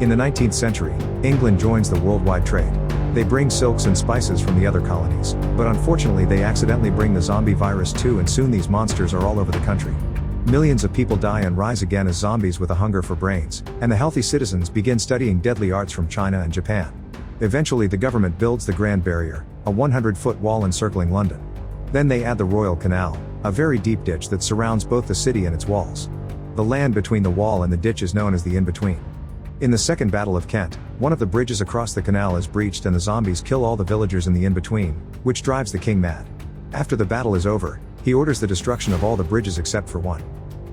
In the 19th century, England joins the worldwide trade. They bring silks and spices from the other colonies, but unfortunately they accidentally bring the zombie virus too, and soon these monsters are all over the country. Millions of people die and rise again as zombies with a hunger for brains, and the healthy citizens begin studying deadly arts from China and Japan. Eventually the government builds the Grand Barrier, a 100-foot wall encircling London. Then they add the Royal Canal, a very deep ditch that surrounds both the city and its walls. The land between the wall and the ditch is known as the in-between. In the Second Battle of Kent, one of the bridges across the canal is breached and the zombies kill all the villagers in the in-between, which drives the king mad. After the battle is over, he orders the destruction of all the bridges except for one.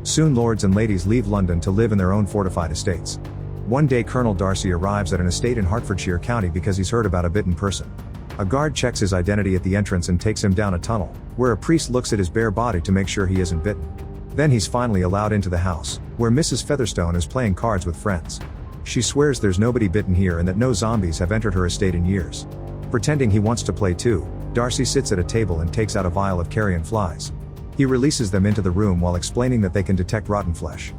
Soon lords and ladies leave London to live in their own fortified estates. One day Colonel Darcy arrives at an estate in Hertfordshire County because he's heard about a bitten person. A guard checks his identity at the entrance and takes him down a tunnel, where a priest looks at his bare body to make sure he isn't bitten. Then he's finally allowed into the house, where Mrs. Featherstone is playing cards with friends. She swears there's nobody bitten here and that no zombies have entered her estate in years. Pretending he wants to play too, Darcy sits at a table and takes out a vial of carrion flies. He releases them into the room while explaining that they can detect rotten flesh.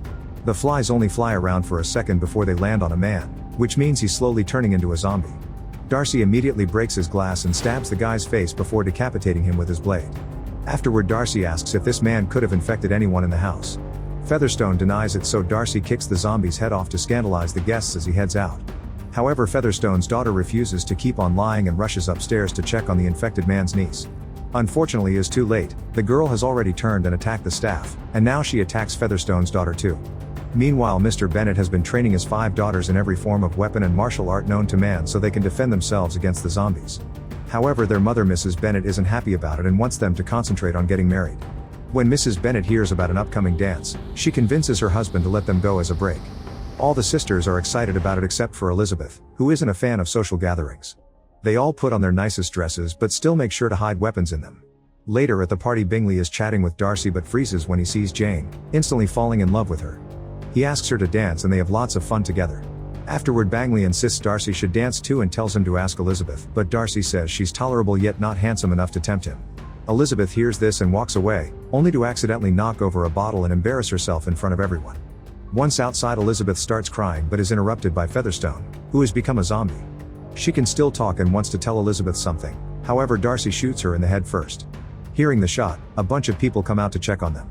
The flies only fly around for a second before they land on a man, which means he's slowly turning into a zombie. Darcy immediately breaks his glass and stabs the guy's face before decapitating him with his blade. Afterward Darcy asks if this man could have infected anyone in the house. Featherstone denies it, so Darcy kicks the zombie's head off to scandalize the guests as he heads out. However, Featherstone's daughter refuses to keep on lying and rushes upstairs to check on the infected man's niece. Unfortunately, it's too late. The girl has already turned and attacked the staff, and now she attacks Featherstone's daughter too. Meanwhile, Mr. Bennet has been training his 5 daughters in every form of weapon and martial art known to man so they can defend themselves against the zombies. However, their mother Mrs. Bennet isn't happy about it and wants them to concentrate on getting married. When Mrs. Bennet hears about an upcoming dance, she convinces her husband to let them go as a break. All the sisters are excited about it except for Elizabeth, who isn't a fan of social gatherings. They all put on their nicest dresses but still make sure to hide weapons in them. Later at the party, Bingley is chatting with Darcy but freezes when he sees Jane, instantly falling in love with her. He asks her to dance and they have lots of fun together. Afterward, Bingley insists Darcy should dance too and tells him to ask Elizabeth, but Darcy says she's tolerable yet not handsome enough to tempt him. Elizabeth hears this and walks away, only to accidentally knock over a bottle and embarrass herself in front of everyone. Once outside, Elizabeth starts crying but is interrupted by Featherstone, who has become a zombie. She can still talk and wants to tell Elizabeth something, however Darcy shoots her in the head first. Hearing the shot, a bunch of people come out to check on them.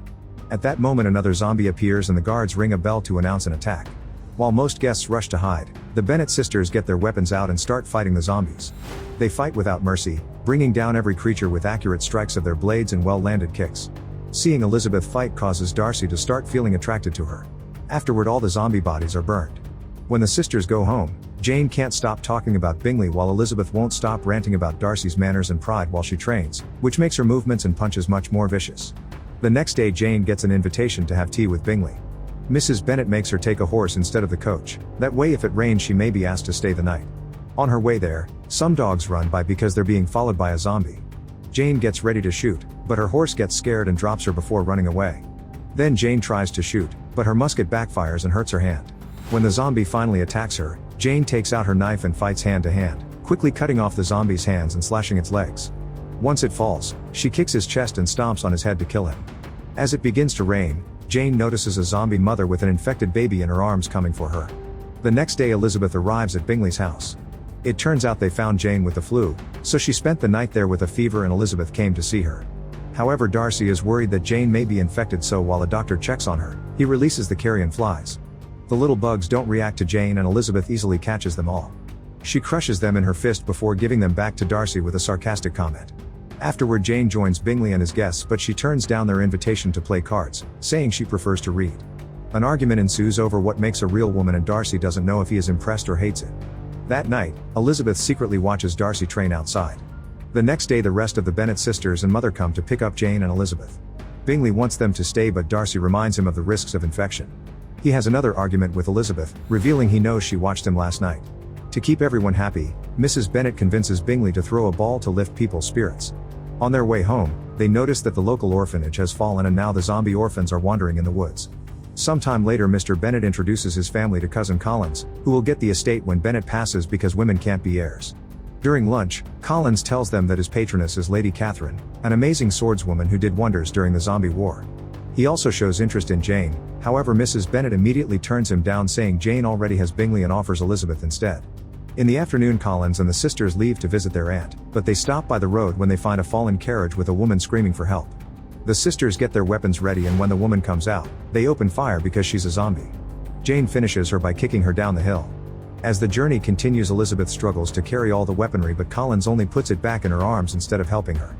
At that moment another zombie appears and the guards ring a bell to announce an attack. While most guests rush to hide, the Bennet sisters get their weapons out and start fighting the zombies. They fight without mercy, bringing down every creature with accurate strikes of their blades and well-landed kicks. Seeing Elizabeth fight causes Darcy to start feeling attracted to her. Afterward, all the zombie bodies are burned. When the sisters go home, Jane can't stop talking about Bingley while Elizabeth won't stop ranting about Darcy's manners and pride while she trains, which makes her movements and punches much more vicious. The next day Jane gets an invitation to have tea with Bingley. Mrs. Bennet makes her take a horse instead of the coach, that way if it rains she may be asked to stay the night. On her way there, some dogs run by because they're being followed by a zombie. Jane gets ready to shoot, but her horse gets scared and drops her before running away. Then Jane tries to shoot, but her musket backfires and hurts her hand. When the zombie finally attacks her, Jane takes out her knife and fights hand to hand, quickly cutting off the zombie's hands and slashing its legs. Once it falls, she kicks his chest and stomps on his head to kill him. As it begins to rain, Jane notices a zombie mother with an infected baby in her arms coming for her. The next day Elizabeth arrives at Bingley's house. It turns out they found Jane with the flu, so she spent the night there with a fever and Elizabeth came to see her. However, Darcy is worried that Jane may be infected, so while a doctor checks on her, he releases the carrion flies. The little bugs don't react to Jane and Elizabeth easily catches them all. She crushes them in her fist before giving them back to Darcy with a sarcastic comment. Afterward, Jane joins Bingley and his guests, but she turns down their invitation to play cards, saying she prefers to read. An argument ensues over what makes a real woman and Darcy doesn't know if he is impressed or hates it. That night, Elizabeth secretly watches Darcy train outside. The next day the rest of the Bennet sisters and mother come to pick up Jane and Elizabeth. Bingley wants them to stay but Darcy reminds him of the risks of infection. He has another argument with Elizabeth, revealing he knows she watched him last night. To keep everyone happy, Mrs. Bennet convinces Bingley to throw a ball to lift people's spirits. On their way home, they notice that the local orphanage has fallen and now the zombie orphans are wandering in the woods. Sometime later Mr. Bennet introduces his family to cousin Collins, who will get the estate when Bennet passes because women can't be heirs. During lunch, Collins tells them that his patroness is Lady Catherine, an amazing swordswoman who did wonders during the zombie war. He also shows interest in Jane, however Mrs. Bennet immediately turns him down, saying Jane already has Bingley and offers Elizabeth instead. In the afternoon, Collins and the sisters leave to visit their aunt, but they stop by the road when they find a fallen carriage with a woman screaming for help. The sisters get their weapons ready, and when the woman comes out, they open fire because she's a zombie. Jane finishes her by kicking her down the hill. As the journey continues, Elizabeth struggles to carry all the weaponry, but Collins only puts it back in her arms instead of helping her.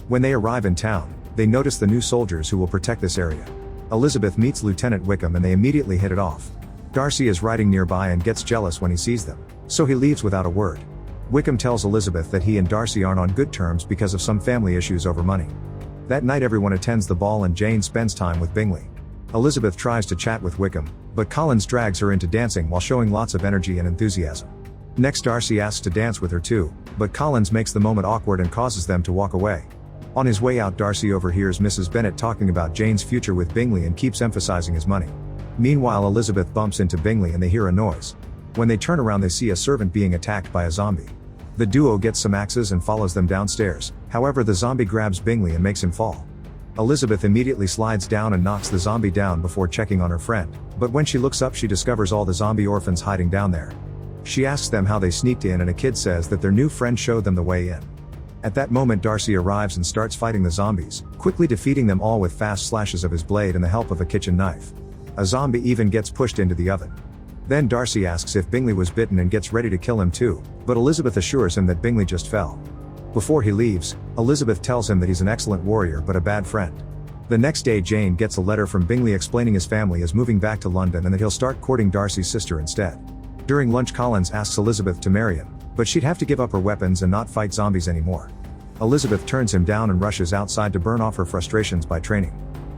When they arrive in town, they notice the new soldiers who will protect this area. Elizabeth meets Lieutenant Wickham and they immediately hit it off. Darcy is riding nearby and gets jealous when he sees them, so he leaves without a word. Wickham tells Elizabeth that he and Darcy aren't on good terms because of some family issues over money. That night everyone attends the ball and Jane spends time with Bingley. Elizabeth tries to chat with Wickham, but Collins drags her into dancing while showing lots of energy and enthusiasm. Next, Darcy asks to dance with her too, but Collins makes the moment awkward and causes them to walk away. On his way out, Darcy overhears Mrs. Bennet talking about Jane's future with Bingley and keeps emphasizing his money. Meanwhile, Elizabeth bumps into Bingley and they hear a noise. When they turn around, they see a servant being attacked by a zombie. The duo gets some axes and follows them downstairs, however the zombie grabs Bingley and makes him fall. Elizabeth immediately slides down and knocks the zombie down before checking on her friend, but when she looks up she discovers all the zombie orphans hiding down there. She asks them how they sneaked in and a kid says that their new friend showed them the way in. At that moment Darcy arrives and starts fighting the zombies, quickly defeating them all with fast slashes of his blade and the help of a kitchen knife. A zombie even gets pushed into the oven. Then Darcy asks if Bingley was bitten and gets ready to kill him too, but Elizabeth assures him that Bingley just fell. Before he leaves, Elizabeth tells him that he's an excellent warrior but a bad friend. The next day Jane gets a letter from Bingley explaining his family is moving back to London and that he'll start courting Darcy's sister instead. During lunch, Collins asks Elizabeth to marry him, but she'd have to give up her weapons and not fight zombies anymore. Elizabeth turns him down and rushes outside to burn off her frustrations by training.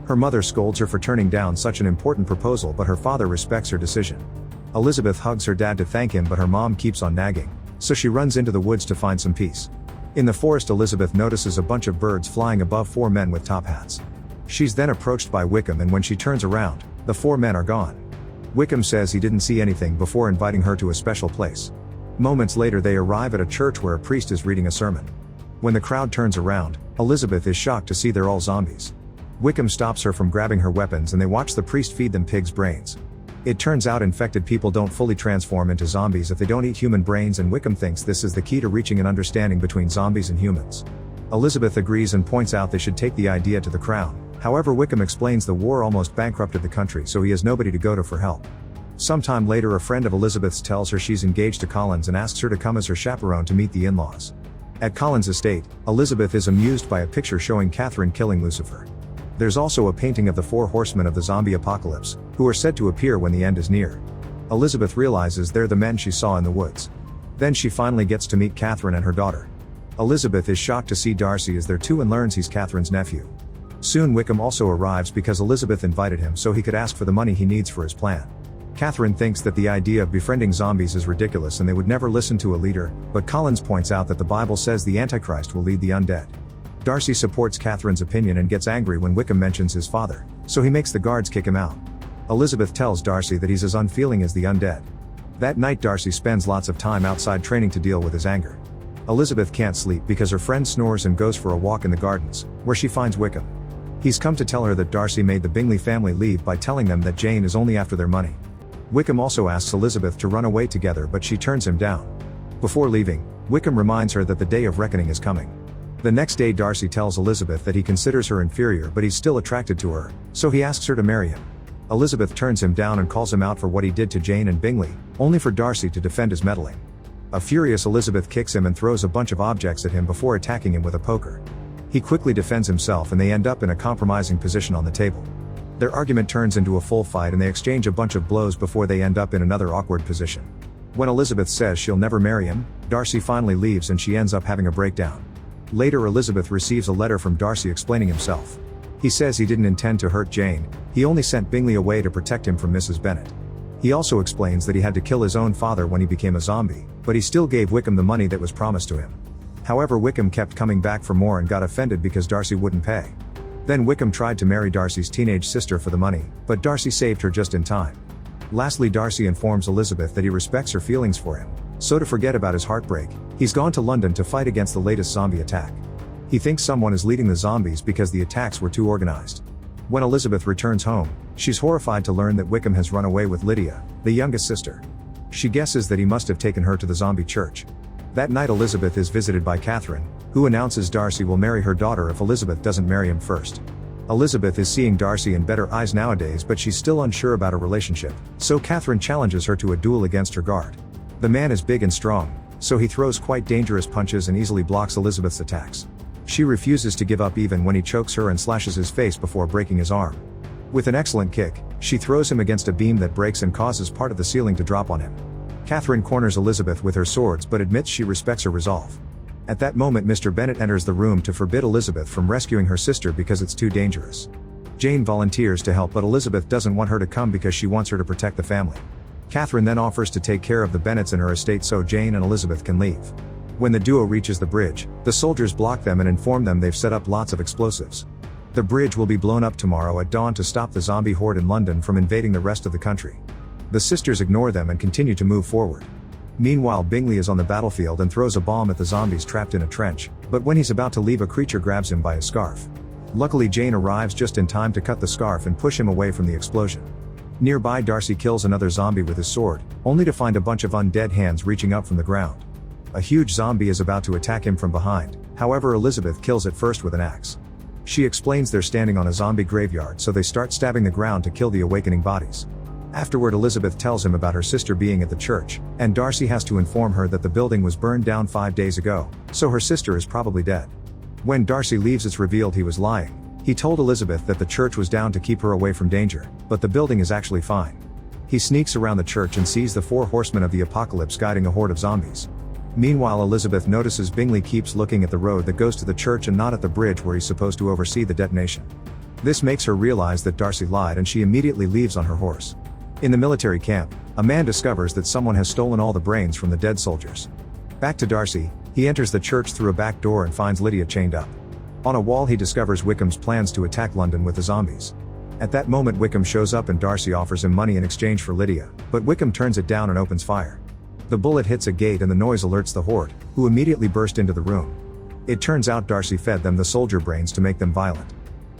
Her mother scolds her for turning down such an important proposal, but her father respects her decision. Elizabeth hugs her dad to thank him, but her mom keeps on nagging, so she runs into the woods to find some peace. In the forest, Elizabeth notices a bunch of birds flying above 4 men with top hats. She's then approached by Wickham, and when she turns around, the 4 men are gone. Wickham says he didn't see anything before inviting her to a special place. Moments later they arrive at a church where a priest is reading a sermon. When the crowd turns around, Elizabeth is shocked to see they're all zombies. Wickham stops her from grabbing her weapons and they watch the priest feed them pig's brains. It turns out infected people don't fully transform into zombies if they don't eat human brains, and Wickham thinks this is the key to reaching an understanding between zombies and humans. Elizabeth agrees and points out they should take the idea to the crown. However, Wickham explains the war almost bankrupted the country, so he has nobody to go to for help. Sometime later, a friend of Elizabeth's tells her she's engaged to Collins and asks her to come as her chaperone to meet the in-laws. At Collins' estate, Elizabeth is amused by a picture showing Catherine killing Lucifer. There's also a painting of the 4 horsemen of the zombie apocalypse, who are said to appear when the end is near. Elizabeth realizes they're the men she saw in the woods. Then she finally gets to meet Catherine and her daughter. Elizabeth is shocked to see Darcy is there too and learns he's Catherine's nephew. Soon Wickham also arrives because Elizabeth invited him so he could ask for the money he needs for his plan. Catherine thinks that the idea of befriending zombies is ridiculous and they would never listen to a leader, but Collins points out that the Bible says the Antichrist will lead the undead. Darcy supports Catherine's opinion and gets angry when Wickham mentions his father, so he makes the guards kick him out. Elizabeth tells Darcy that he's as unfeeling as the undead. That night Darcy spends lots of time outside training to deal with his anger. Elizabeth can't sleep because her friend snores and goes for a walk in the gardens, where she finds Wickham. He's come to tell her that Darcy made the Bingley family leave by telling them that Jane is only after their money. Wickham also asks Elizabeth to run away together, but she turns him down. Before leaving, Wickham reminds her that the day of reckoning is coming. The next day Darcy tells Elizabeth that he considers her inferior but he's still attracted to her, so he asks her to marry him. Elizabeth turns him down and calls him out for what he did to Jane and Bingley, only for Darcy to defend his meddling. A furious Elizabeth kicks him and throws a bunch of objects at him before attacking him with a poker. He quickly defends himself and they end up in a compromising position on the table. Their argument turns into a full fight and they exchange a bunch of blows before they end up in another awkward position. When Elizabeth says she'll never marry him, Darcy finally leaves and she ends up having a breakdown. Later Elizabeth receives a letter from Darcy explaining himself. He says he didn't intend to hurt Jane, he only sent Bingley away to protect him from Mrs. Bennet. He also explains that he had to kill his own father when he became a zombie, but he still gave Wickham the money that was promised to him. However, Wickham kept coming back for more and got offended because Darcy wouldn't pay. Then Wickham tried to marry Darcy's teenage sister for the money, but Darcy saved her just in time. Lastly, Darcy informs Elizabeth that he respects her feelings for him, so to forget about his heartbreak, he's gone to London to fight against the latest zombie attack. He thinks someone is leading the zombies because the attacks were too organized. When Elizabeth returns home, she's horrified to learn that Wickham has run away with Lydia, the youngest sister. She guesses that he must have taken her to the zombie church. That night Elizabeth is visited by Catherine, who announces Darcy will marry her daughter if Elizabeth doesn't marry him first. Elizabeth is seeing Darcy in better eyes nowadays, but she's still unsure about a relationship, so Catherine challenges her to a duel against her guard. The man is big and strong, so he throws quite dangerous punches and easily blocks Elizabeth's attacks. She refuses to give up even when he chokes her and slashes his face before breaking his arm. With an excellent kick, she throws him against a beam that breaks and causes part of the ceiling to drop on him. Catherine corners Elizabeth with her swords but admits she respects her resolve. At that moment Mr. Bennet enters the room to forbid Elizabeth from rescuing her sister because it's too dangerous. Jane volunteers to help, but Elizabeth doesn't want her to come because she wants her to protect the family. Catherine then offers to take care of the Bennets and her estate so Jane and Elizabeth can leave. When the duo reaches the bridge, the soldiers block them and inform them they've set up lots of explosives. The bridge will be blown up tomorrow at dawn to stop the zombie horde in London from invading the rest of the country. The sisters ignore them and continue to move forward. Meanwhile, Bingley is on the battlefield and throws a bomb at the zombies trapped in a trench, but when he's about to leave, a creature grabs him by his scarf. Luckily, Jane arrives just in time to cut the scarf and push him away from the explosion. Nearby, Darcy kills another zombie with his sword, only to find a bunch of undead hands reaching up from the ground. A huge zombie is about to attack him from behind, however Elizabeth kills it first with an axe. She explains they're standing on a zombie graveyard, so they start stabbing the ground to kill the awakening bodies. Afterward, Elizabeth tells him about her sister being at the church, and Darcy has to inform her that the building was burned down 5 days ago, so her sister is probably dead. When Darcy leaves, it's revealed he was lying. He told Elizabeth that the church was down to keep her away from danger, but the building is actually fine. He sneaks around the church and sees the 4 horsemen of the apocalypse guiding a horde of zombies. Meanwhile, Elizabeth notices Bingley keeps looking at the road that goes to the church and not at the bridge where he's supposed to oversee the detonation. This makes her realize that Darcy lied, and she immediately leaves on her horse. In the military camp, a man discovers that someone has stolen all the brains from the dead soldiers. Back to Darcy, he enters the church through a back door and finds Lydia chained up. On a wall he discovers Wickham's plans to attack London with the zombies. At that moment Wickham shows up and Darcy offers him money in exchange for Lydia, but Wickham turns it down and opens fire. The bullet hits a gate and the noise alerts the horde, who immediately burst into the room. It turns out Darcy fed them the soldier brains to make them violent.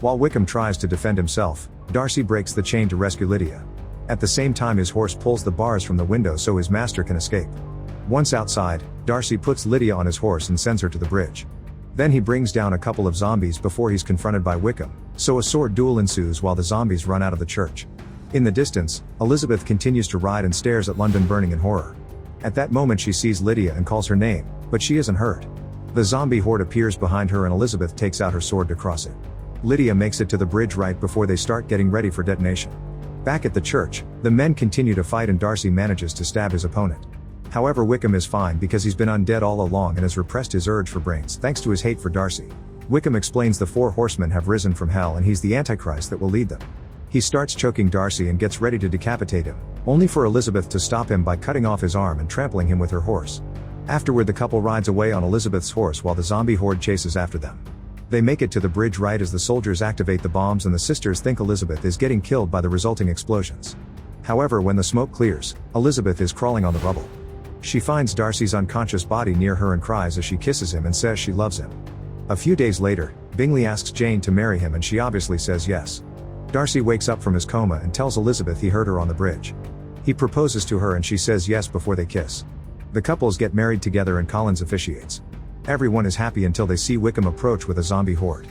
While Wickham tries to defend himself, Darcy breaks the chain to rescue Lydia. At the same time, his horse pulls the bars from the window so his master can escape. Once outside, Darcy puts Lydia on his horse and sends her to the bridge. Then he brings down a couple of zombies before he's confronted by Wickham, so a sword duel ensues while the zombies run out of the church. In the distance, Elizabeth continues to ride and stares at London burning in horror. At that moment she sees Lydia and calls her name, but she isn't hurt. The zombie horde appears behind her and Elizabeth takes out her sword to cross it. Lydia makes it to the bridge right before they start getting ready for detonation. Back at the church, the men continue to fight and Darcy manages to stab his opponent. However, Wickham is fine because he's been undead all along and has repressed his urge for brains thanks to his hate for Darcy. Wickham explains the 4 horsemen have risen from hell and he's the Antichrist that will lead them. He starts choking Darcy and gets ready to decapitate him, only for Elizabeth to stop him by cutting off his arm and trampling him with her horse. Afterward, the couple rides away on Elizabeth's horse while the zombie horde chases after them. They make it to the bridge right as the soldiers activate the bombs and the sisters think Elizabeth is getting killed by the resulting explosions. However, when the smoke clears, Elizabeth is crawling on the rubble. She finds Darcy's unconscious body near her and cries as she kisses him and says she loves him. A few days later, Bingley asks Jane to marry him and she obviously says yes. Darcy wakes up from his coma and tells Elizabeth he heard her on the bridge. He proposes to her and she says yes before they kiss. The couples get married together and Collins officiates. Everyone is happy until they see Wickham approach with a zombie horde.